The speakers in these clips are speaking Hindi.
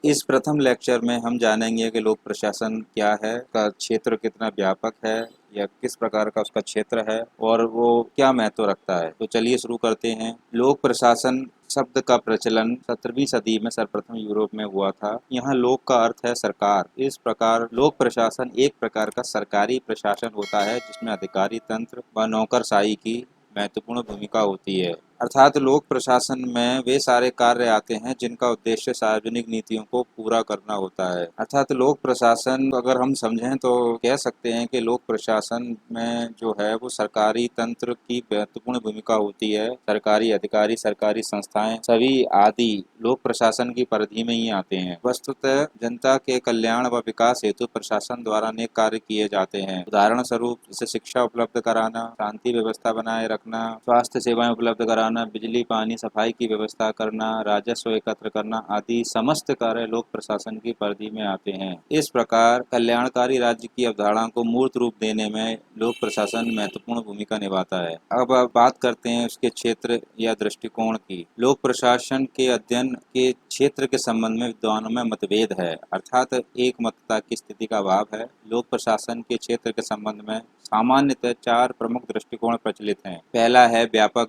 इस प्रथम लेक्चर में हम जानेंगे कि लोक प्रशासन क्या है, का क्षेत्र कितना व्यापक है या किस प्रकार का उसका क्षेत्र है और वो क्या महत्व रखता है। तो चलिए शुरू करते हैं। लोक प्रशासन शब्द का प्रचलन 17वीं सदी में सर्वप्रथम यूरोप में हुआ था। यहाँ लोक का अर्थ है सरकार। इस प्रकार लोक प्रशासन एक प्रकार का सरकारी प्रशासन होता है जिसमें अधिकारी तंत्र व नौकरशाही की महत्वपूर्ण भूमिका होती है। अर्थात लोक प्रशासन में वे सारे कार्य आते हैं जिनका उद्देश्य सार्वजनिक नीतियों को पूरा करना होता है। अर्थात लोक प्रशासन अगर हम समझें तो कह सकते हैं कि लोक प्रशासन में जो है वो सरकारी तंत्र की महत्वपूर्ण भूमिका होती है। सरकारी अधिकारी, सरकारी संस्थाएं सभी आदि लोक प्रशासन की परिधि में ही आते हैं। वस्तुतः जनता के कल्याण व विकास हेतु प्रशासन द्वारा अनेक कार्य किए जाते हैं। उदाहरण स्वरूप जैसे शिक्षा उपलब्ध कराना, शांति व्यवस्था बनाए रखना, स्वास्थ्य सेवाएं उपलब्ध कराना, बिजली पानी सफाई की व्यवस्था करना, राजस्व एकत्र करना आदि समस्त कार्य लोक प्रशासन की परिधि में आते हैं। इस प्रकार कल्याणकारी राज्य की अवधारणा को मूर्त रूप देने में लोक प्रशासन महत्वपूर्ण भूमिका निभाता है। अब बात करते हैं उसके क्षेत्र या दृष्टिकोण की। लोक प्रशासन के अध्ययन के क्षेत्र के संबंध में विद्वानों में मतभेद है, अर्थात एक मतता की स्थिति का अभाव है। लोक प्रशासन के क्षेत्र के संबंध में सामान्यतः 4 प्रमुख दृष्टिकोण प्रचलित हैं। पहला है व्यापक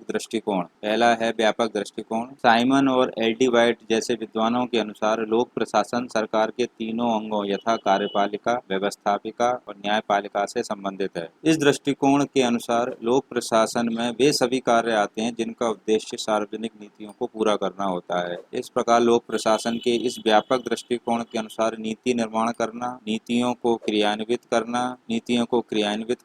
दृष्टिकोण। साइमन और एल.डी. वाइट जैसे विद्वानों के अनुसार लोक प्रशासन सरकार के तीनों अंगों यथा कार्यपालिका, व्यवस्थापिका और न्यायपालिका से संबंधित है। इस दृष्टिकोण के अनुसार लोक प्रशासन में वे सभी कार्य आते हैं जिनका उद्देश्य सार्वजनिक नीतियों को पूरा करना होता है। इस प्रकार लोक प्रशासन के इस व्यापक दृष्टिकोण के अनुसार नीति निर्माण करना, नीतियों को क्रियान्वित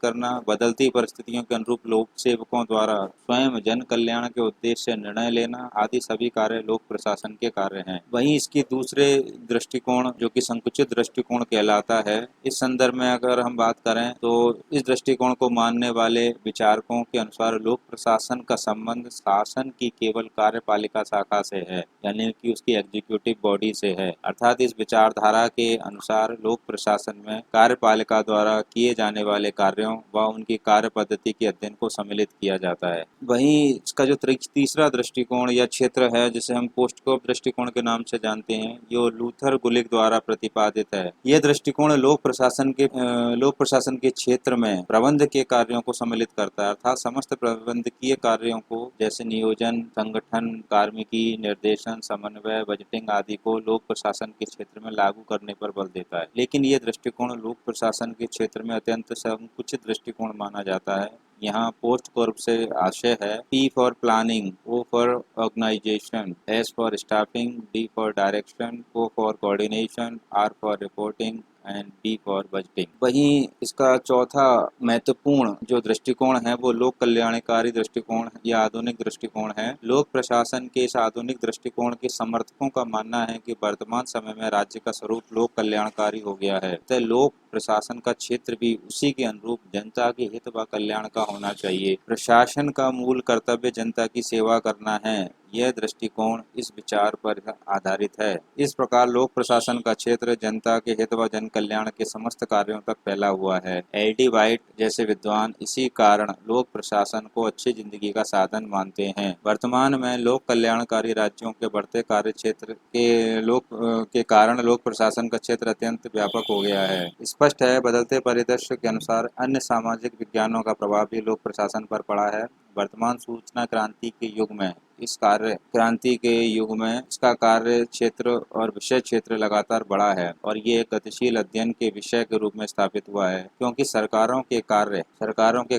करना, बदलती परिस्थितियों के अनुरूप लोक सेवकों द्वारा स्वयं जन कल्याण के उद्देश्य से निर्णय लेना आदि सभी कार्य लोक प्रशासन के कार्य हैं। वहीं इसकी दूसरे दृष्टिकोण जो कि संकुचित दृष्टिकोण कहलाता है, इस संदर्भ में अगर हम बात करें तो इस दृष्टिकोण को मानने वाले विचारकों के अनुसार लोक प्रशासन का संबंध शासन की केवल कार्यपालिका शाखा से है, यानी कि उसकी एग्जीक्यूटिव बॉडी से है। अर्थात इस विचारधारा के अनुसार लोक प्रशासन में कार्यपालिका द्वारा किए जाने वाले कार्यों व उनकी कार्य पद्धति के अध्ययन को सम्मिलित किया जाता है। वहीं इसका जो तीसरा दृष्टिकोण या क्षेत्र है जिसे हम पोस्टकॉप दृष्टिकोण के नाम से जानते हैं, ये लूथर गुलिक द्वारा प्रतिपादित है। यह दृष्टिकोण लोक प्रशासन के क्षेत्र में प्रबंध के कार्यों को सम्मिलित करता है, अर्थात समस्त प्रबंधकीय कार्यों को जैसे नियोजन, संगठन, कार्मिकी, निर्देशन, समन्वय, बजटिंग आदि को लोक प्रशासन के क्षेत्र में लागू करने पर बल देता है। लेकिन यह दृष्टिकोण लोक प्रशासन के क्षेत्र में अत्यंत संकुचित दृष्टिकोण माना जाता है। यहाँ पोस्ट कॉर्प से आशय है P for planning, O for organisation, S for staffing, D for direction, O for coordination, R for reporting and B for budgeting. वहीं इसका चौथा महत्वपूर्ण जो दृष्टिकोण है वो लोक कल्याणकारी दृष्टिकोण या आधुनिक दृष्टिकोण है। लोक प्रशासन के इस आधुनिक दृष्टिकोण के समर्थकों का मानना है कि वर्तमान समय में राज्य का स्वरूप लोक कल्याणकारी हो गया है, तो लोक प्रशासन का क्षेत्र भी उसी के अनुरूप जनता के हित व कल्याण का होना चाहिए। प्रशासन का मूल कर्तव्य जनता की सेवा करना है। यह दृष्टिकोण इस विचार पर आधारित है। इस प्रकार लोक प्रशासन का क्षेत्र जनता के हित व जन कल्याण के समस्त कार्यों तक फैला हुआ है। एल.डी. वाइट जैसे विद्वान इसी कारण लोक प्रशासन को अच्छी जिंदगी का साधन मानते हैं। वर्तमान में लोक कल्याणकारी राज्यों के बढ़ते कार्य क्षेत्र के कारण लोक प्रशासन का क्षेत्र अत्यंत व्यापक हो गया है। स्पष्ट है, बदलते परिदृश्य के अनुसार अन्य सामाजिक विज्ञानों का प्रभाव भी लोक प्रशासन पर पड़ा है। वर्तमान सूचना क्रांति के युग में इसका कार्य क्षेत्र और विषय क्षेत्र लगातार बढ़ा है और ये एक गतिशील अध्ययन के विषय के रूप में स्थापित हुआ है, क्योंकि सरकारों के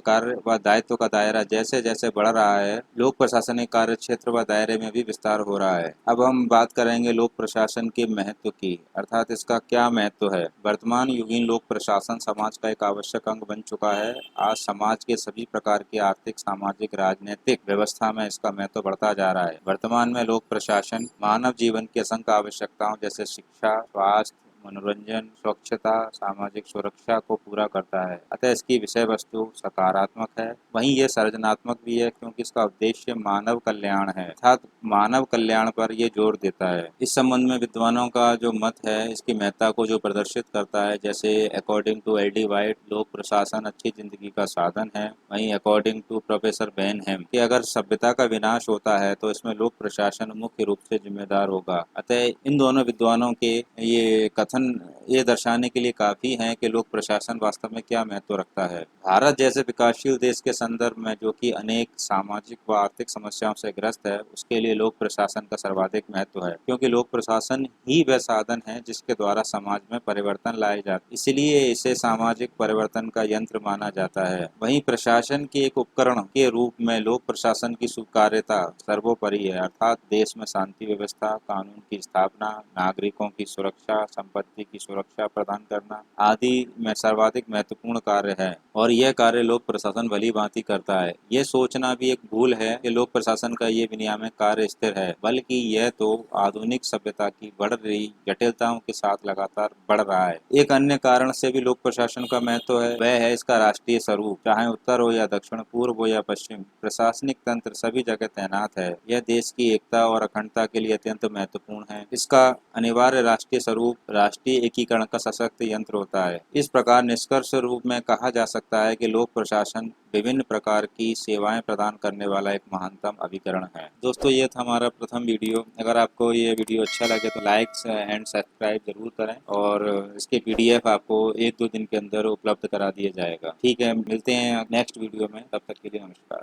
कार्य व दायित्व का दायरा जैसे जैसे बढ़ रहा है, लोक प्रशासनिक कार्य क्षेत्र व दायरे में भी विस्तार हो रहा है। अब हम बात करेंगे लोक प्रशासन के महत्व की, अर्थात इसका क्या महत्व है। वर्तमान युगीन लोक प्रशासन समाज का एक आवश्यक अंग बन चुका है। आज समाज के सभी प्रकार की आर्थिक, सामाजिक, राजनीतिक व्यवस्था में इसका महत्व बढ़ता जा रहा है। वर्तमान में लोक प्रशासन मानव जीवन की असंख्य आवश्यकताओं जैसे शिक्षा, स्वास्थ्य, मनोरंजन, स्वच्छता, सामाजिक सुरक्षा को पूरा करता है। अतः इसकी विषय वस्तु सकारात्मक है। वहीं यह सृजनात्मक भी है, क्योंकि इसका उद्देश्य मानव कल्याण है, अर्थात मानव कल्याण पर यह जोर देता है। इस संबंध में विद्वानों का जो मत है, इसकी महत्ता को जो प्रदर्शित करता है, जैसे अकॉर्डिंग टू एल.डी. वाइट, लोक प्रशासन अच्छी जिंदगी का साधन है। वहीं अकॉर्डिंग टू प्रोफेसर बेनहेम कि अगर सभ्यता का विनाश होता है तो इसमें लोक प्रशासन मुख्य रूप से जिम्मेदार होगा। अतः इन दोनों विद्वानों के ये कथन ये दर्शाने के लिए काफी हैं कि लोक प्रशासन वास्तव में क्या महत्व रखता है। भारत जैसे विकासशील देश के संदर्भ में, जो कि अनेक सामाजिक व आर्थिक समस्याओं से ग्रस्त है, उसके लिए लोक प्रशासन का सर्वाधिक महत्व है, क्योंकि लोक प्रशासन ही वह साधन है जिसके द्वारा समाज में परिवर्तन लाए जाते, इसलिए इसे सामाजिक परिवर्तन का यंत्र माना जाता है। वहीं प्रशासन के एक उपकरण के रूप में लोक प्रशासन की स्वीकार्यता सर्वोपरि है, अर्थात देश में शांति व्यवस्था, कानून की स्थापना, नागरिकों की सुरक्षा, संपत्ति की सुरक्षा प्रदान करना आदि में सर्वाधिक महत्वपूर्ण कार्य है, और यह कार्य लोक प्रशासन भली भांति करता है। यह सोचना भी एक भूल है कि लोक प्रशासन का ये विनियामक कार्य स्थिर है, बल्कि यह तो आधुनिक सभ्यता की बढ़ रही जटिलताओं के साथ लगातार बढ़ रहा है। एक अन्य कारण से भी लोक प्रशासन का महत्व है, वह है इसका राष्ट्रीय स्वरूप। चाहे उत्तर हो या दक्षिण, पूर्व हो या पश्चिम, प्रशासनिक तंत्र सभी जगह तैनात है। यह देश की एकता और अखंडता के लिए अत्यंत महत्वपूर्ण है। इसका अनिवार्य राष्ट्रीय स्वरूप राष्ट्रीय एकीकरण का सशक्त यंत्र होता है। इस प्रकार निष्कर्ष रूप में कहा जा सकता है कि लोक प्रशासन विभिन्न प्रकार की सेवाएं प्रदान करने वाला एक महानतम अभिकरण है। दोस्तों, ये था हमारा प्रथम वीडियो। अगर आपको ये वीडियो अच्छा लगे तो लाइक एंड सब्सक्राइब जरूर करें, और इसके PDF आपको 1-2 दिन के अंदर उपलब्ध करा दिया जाएगा। ठीक है, मिलते हैं नेक्स्ट वीडियो में, तब तक के लिए नमस्कार।